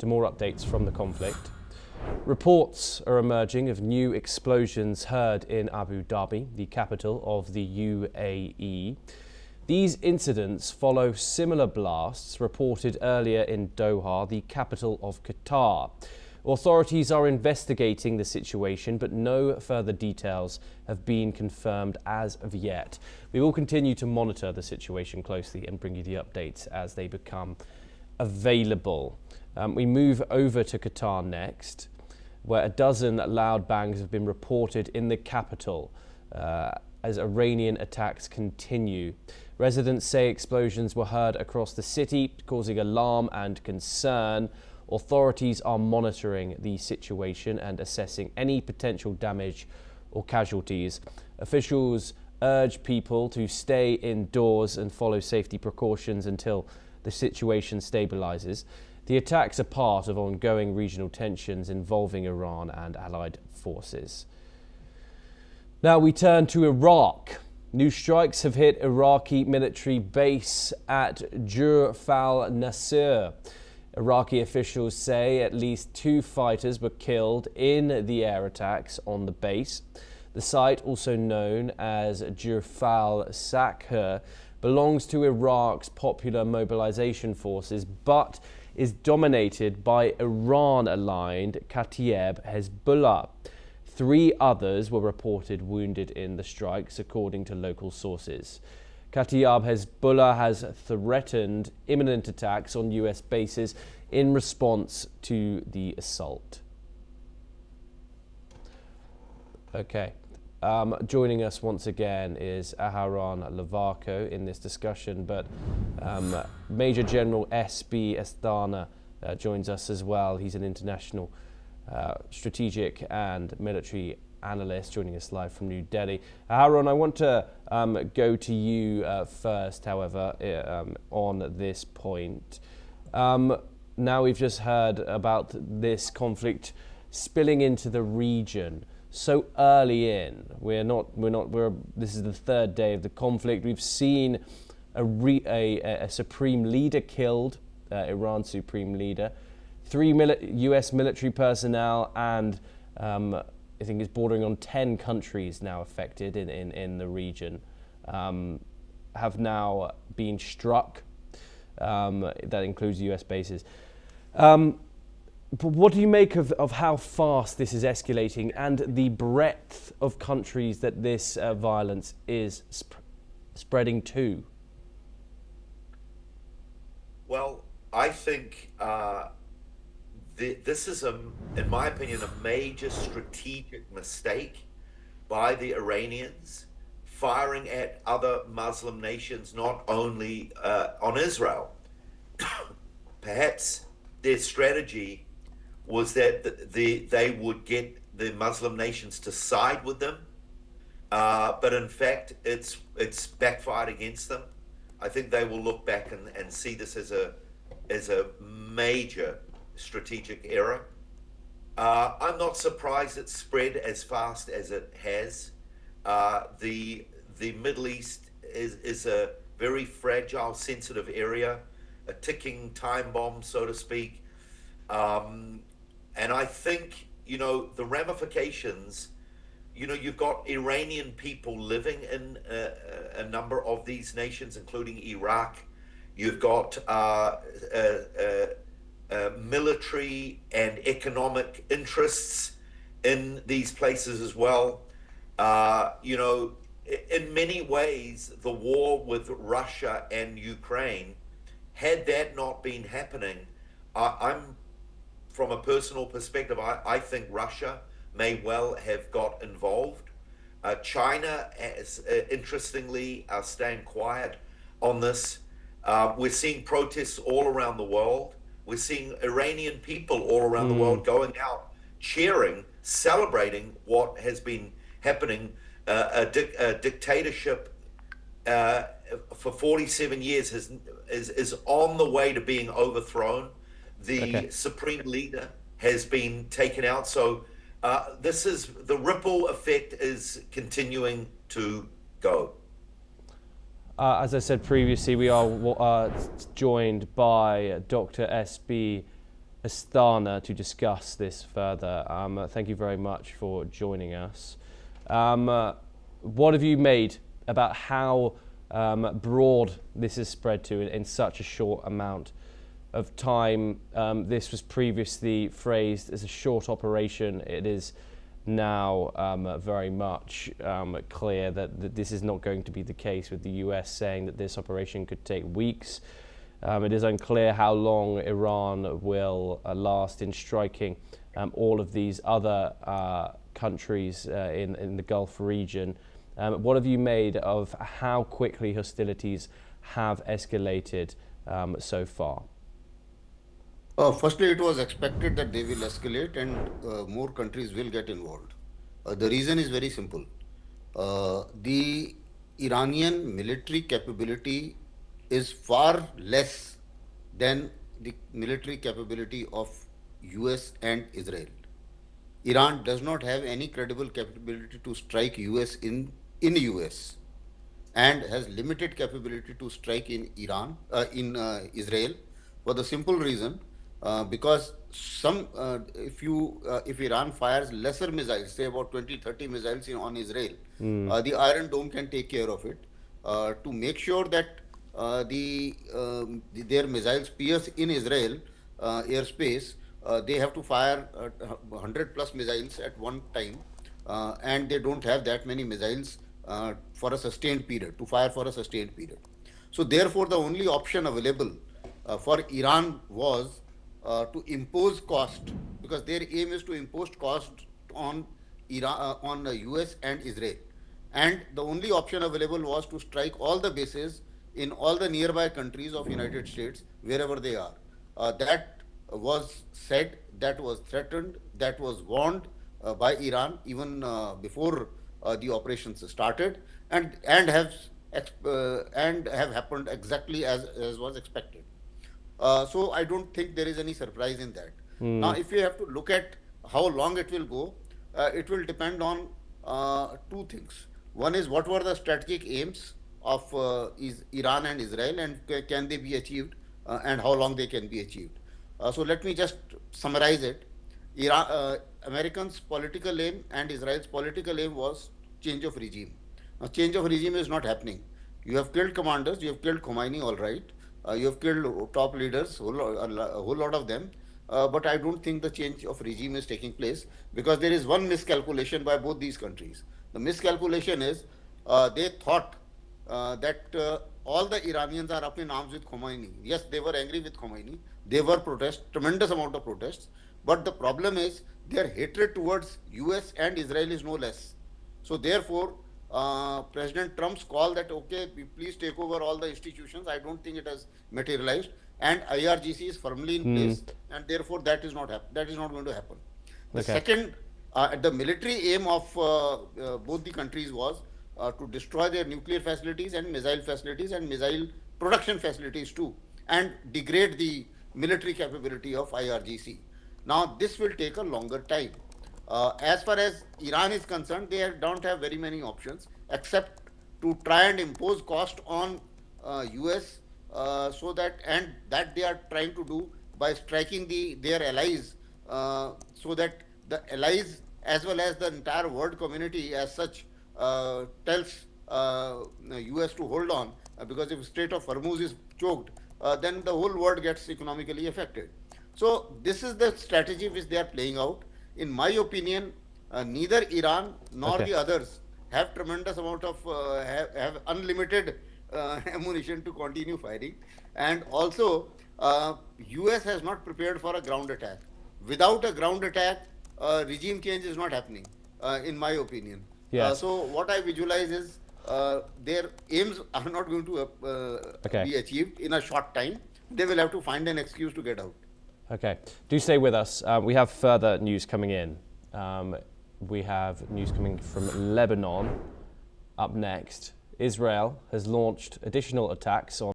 to more updates from the conflict. Reports are emerging of new explosions heard in Abu Dhabi, the capital of the UAE. These incidents follow similar blasts reported earlier in Doha, the capital of Qatar. Authorities are investigating the situation, but no further details have been confirmed as of yet. We will continue to monitor the situation closely and bring you the updates as they become available. We move over to Qatar next, where a dozen loud bangs have been reported in the capital as Iranian attacks continue. Residents say explosions were heard across the city, causing alarm and concern. Authorities are monitoring the situation and assessing any potential damage or casualties. Officials urge people to stay indoors and follow safety precautions until the situation stabilizes. The attacks are part of ongoing regional tensions involving Iran and allied forces. Now we turn to Iraq. New strikes have hit Iraqi military base at Jurf al-Nasr. Iraqi officials say at least 2 fighters were killed in the air attacks on the base. The site, also known as Jurf al-Nasr, belongs to Iraq's Popular Mobilization Forces, but is dominated by Iran-aligned Kataib Hezbollah. 3 others were reported wounded in the strikes, according to local sources. Kataib Hezbollah has threatened imminent attacks on US bases in response to the assault. Okay. Joining us once again is Aharon Lavaco in this discussion, but Major General S.B. Estana joins us as well. He's an international strategic and military analyst joining us live from New Delhi. Aharon, I want to go to you first, however, on this point. Now we've just heard about this conflict spilling into the region so early in. This is the 3rd day of the conflict. We've seen a supreme leader killed, Iran's supreme leader, 3 US military personnel, and I think it's bordering on 10 countries now affected in the region have now been struck. That includes US bases. But what do you make of how fast this is escalating and the breadth of countries that this violence is spreading to? Well, I think this is, in my opinion, a major strategic mistake by the Iranians, firing at other Muslim nations, not only on Israel. Perhaps their strategy was that they would get the Muslim nations to side with them, but in fact, it's backfired against them. I think they will look back and see this as a major strategic error. I'm not surprised it spread as fast as it has. The Middle East is a very fragile, sensitive area, a ticking time bomb, so to speak. And I think, the ramifications, you've got Iranian people living in a number of these nations, including Iraq. You've got military and economic interests in these places as well. In many ways, the war with Russia and Ukraine, had that not been happening, I'm from a personal perspective, I think Russia may well have got involved. China, interestingly, are staying quiet on this. We're seeing protests all around the world. We're seeing Iranian people all around the world going out, cheering, celebrating what has been happening. A dictatorship for 47 years is on the way to being overthrown. The supreme leader has been taken out. So the ripple effect is continuing to go. As I said previously, we are joined by Dr. S.B. Astana to discuss this further. Thank you very much for joining us. What have you made about how broad this is spread to in such a short amount of time? This was previously phrased as a short operation. It is now very much clear that this is not going to be the case, with the US saying that this operation could take weeks. It is unclear how long Iran will last in striking all of these other countries in the Gulf region. What have you made of how quickly hostilities have escalated so far? Firstly, it was expected that they will escalate and more countries will get involved. The reason is very simple. The Iranian military capability is far less than the military capability of US and Israel. Iran does not have any credible capability to strike US in US, and has limited capability to strike in Israel, for the simple reason because if Iran fires lesser missiles, say about 20-30 missiles on Israel, the Iron Dome can take care of it to make sure that their missiles pierce in Israel airspace. They have to fire 100 plus missiles at one time, and they don't have that many missiles for a sustained period, to fire for a sustained period. So therefore, the only option available for Iran was to impose cost, because their aim is to impose cost on US and Israel. And the only option available was to strike all the bases in all the nearby countries of United States, wherever they are. That was said, that was threatened, that was warned by Iran even before the operations started, and have happened exactly as was expected. So I don't think there is any surprise in that. Now, if you have to look at how long it will go, it will depend on two things. One is, what were the strategic aims of Iran and Israel, and can they be achieved, and how long they can be achieved. So let me just summarize it. Americans' political aim and Israel's political aim was change of regime. Now, change of regime is not happening. You have killed commanders, you have killed Khomeini, all right. You have killed top leaders, a whole lot of them. But I don't think the change of regime is taking place, because there is one miscalculation by both these countries. The miscalculation is they thought that all the Iranians are up in arms with Khomeini. Yes, they were angry with Khomeini. There were protests, tremendous amount of protests. But the problem is their hatred towards US and Israel is no less. So therefore, President Trump's call that, okay, please take over all the institutions, I don't think it has materialized. And IRGC is firmly in place, and therefore that is not going to happen. The second, the military aim of both the countries was to destroy their nuclear facilities and missile production facilities too, and degrade the military capability of IRGC. Now, this will take a longer time. As far as Iran is concerned, they don't have very many options except to try and impose cost on US, so that they are trying to do by striking their allies, so that the allies as well as the entire world community as such tells US to hold on, because if Strait of Hormuz is choked, then the whole world gets economically affected. So this is the strategy which they are playing out. In my opinion, neither Iran nor the others have tremendous amount of have unlimited ammunition to continue fighting, and also US has not prepared for a ground attack. Without a ground attack, regime change is not happening, in my opinion. Yes. So what I visualize is their aims are not going to be achieved in a short time. They will have to find an excuse to get out. Okay, do stay with us. We have further news coming in. We have news coming from Lebanon up next. Israel has launched additional attacks on